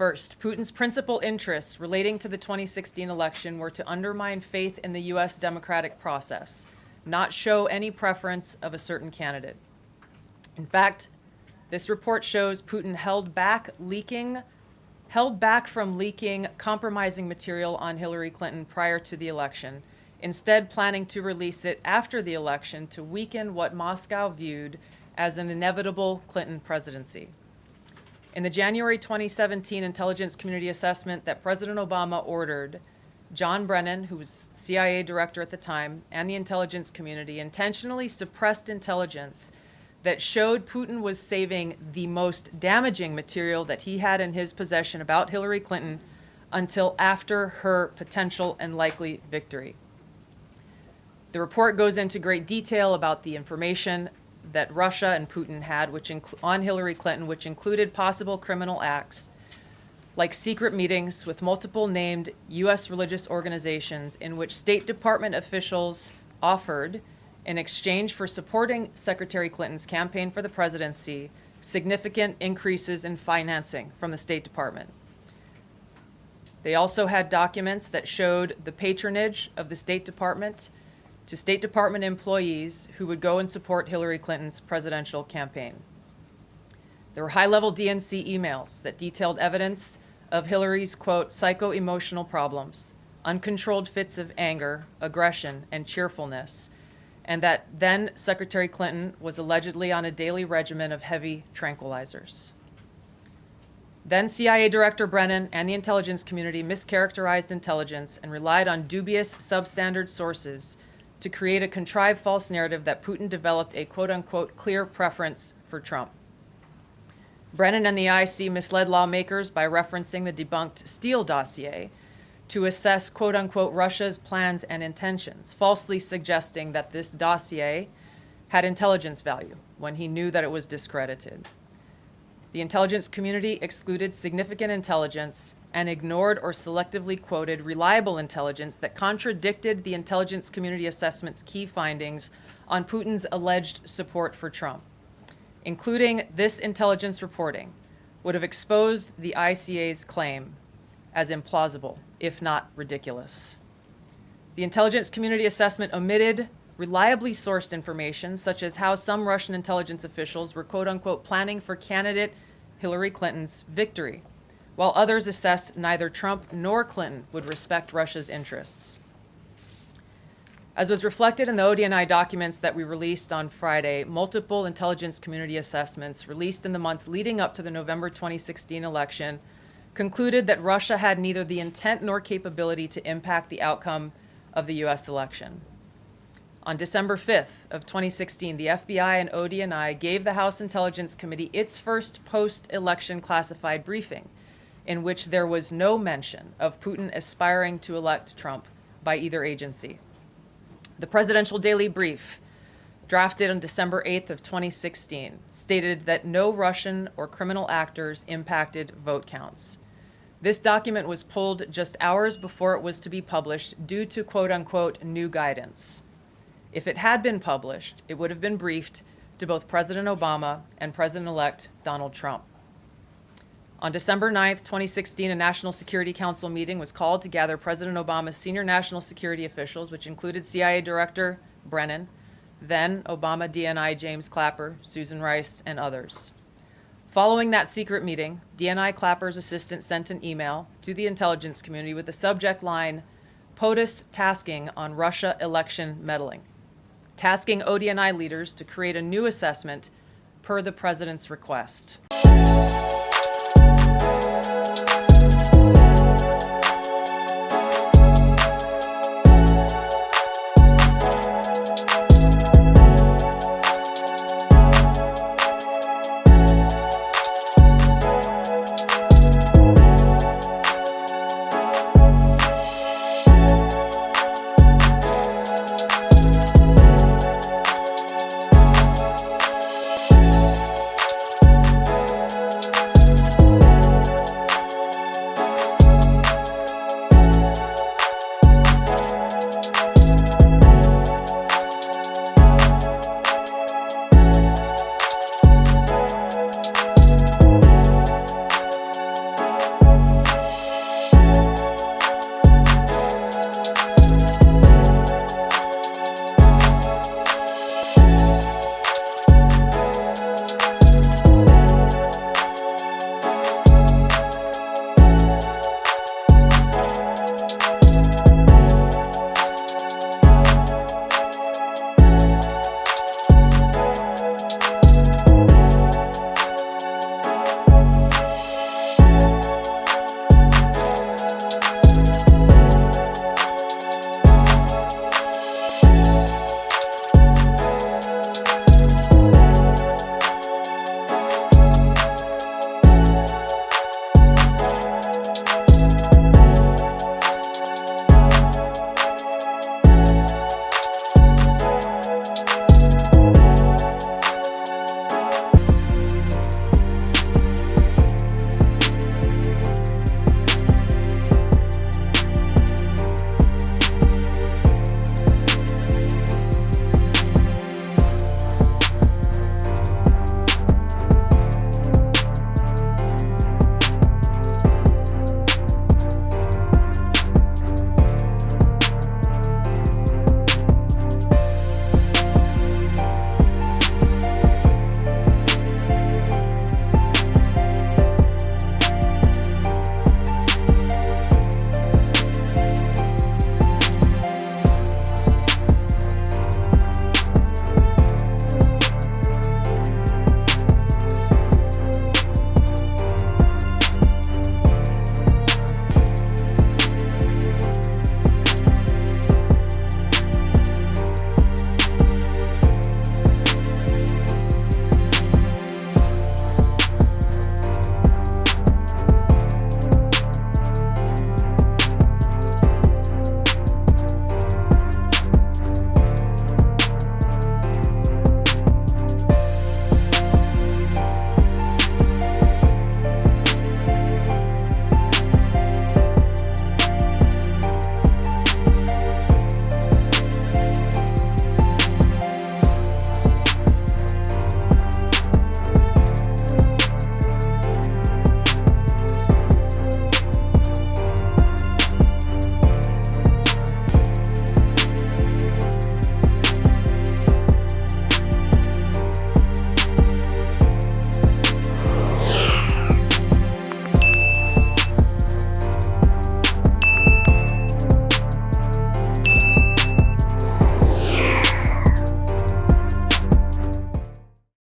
First, Putin's principal interests relating to the 2016 election were to undermine faith in the U.S. democratic process, not show any preference of a certain candidate. In fact, this report shows Putin held back from leaking compromising material on Hillary Clinton prior to the election, instead planning to release it after the election to weaken what Moscow viewed as an inevitable Clinton presidency. In the January 2017 intelligence community assessment that President Obama ordered, John Brennan, who was CIA director at the time, and the intelligence community intentionally suppressed intelligence that showed Putin was saving the most damaging material that he had in his possession about Hillary Clinton until after her potential and likely victory. The report goes into great detail about the information that Russia and Putin had on Hillary Clinton, which included possible criminal acts like secret meetings with multiple named U.S. religious organizations in which State Department officials offered, in exchange for supporting Secretary Clinton's campaign for the presidency, significant increases in financing from the State Department. They also had documents that showed the patronage of the State Department to State Department employees who would go and support Hillary Clinton's presidential campaign. There were high-level DNC emails that detailed evidence of Hillary's, quote, psycho-emotional problems, uncontrolled fits of anger, aggression, and cheerfulness, and that then Secretary Clinton was allegedly on a daily regimen of heavy tranquilizers. Then CIA Director Brennan and the intelligence community mischaracterized intelligence and relied on dubious substandard sources to create a contrived false narrative that Putin developed a quote-unquote clear preference for Trump. Brennan and the IC misled lawmakers by referencing the debunked Steele dossier to assess quote-unquote Russia's plans and intentions, falsely suggesting that this dossier had intelligence value when he knew that it was discredited. The intelligence community excluded significant intelligence and ignored or selectively quoted reliable intelligence that contradicted the intelligence community assessment's key findings on Putin's alleged support for Trump. Including this intelligence reporting would have exposed the ICA's claim as implausible, if not ridiculous. The intelligence community assessment omitted reliably sourced information, such as how some Russian intelligence officials were quote-unquote planning for candidate Hillary Clinton's victory, while others assessed neither Trump nor Clinton would respect Russia's interests. As was reflected in the ODNI documents that we released on Friday, multiple intelligence community assessments released in the months leading up to the November 2016 election concluded that Russia had neither the intent nor capability to impact the outcome of the U.S. election. On December 5th of 2016, the FBI and ODNI gave the House Intelligence Committee its first post-election classified briefing, in which there was no mention of Putin aspiring to elect Trump by either agency. The Presidential Daily Brief, drafted on December 8th of 2016, stated that no Russian or criminal actors impacted vote counts. This document was pulled just hours before it was to be published due to quote-unquote new guidance. If it had been published, it would have been briefed to both President Obama and President-elect Donald Trump. On December 9th, 2016, a National Security Council meeting was called to gather President Obama's senior national security officials, which included CIA Director Brennan, then Obama DNI James Clapper, Susan Rice, and others. Following that secret meeting, DNI Clapper's assistant sent an email to the intelligence community with the subject line, POTUS tasking on Russia election meddling, tasking ODNI leaders to create a new assessment per the president's request.